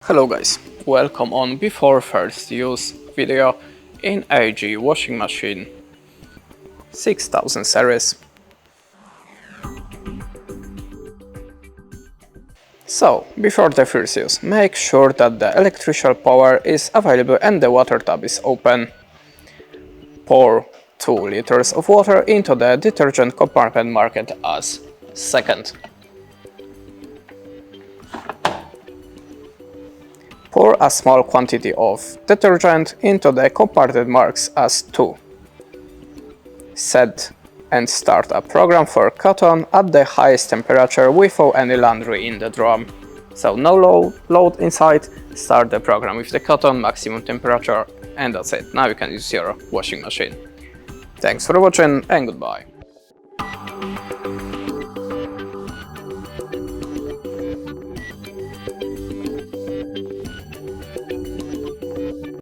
Hello guys, welcome on before first use video in AEG washing machine 6000 series. So, before the first use, make sure that the electrical power is available and the water tap is open. Pour 2 liters of water into the detergent compartment marked as second. Pour a small quantity of detergent into the compartment marked as 2. Set and start a program for cotton at the highest temperature without any laundry in the drum. So no load inside, start the program with the cotton, maximum temperature, and that's it. Now you can use your washing machine. Thanks for watching and goodbye.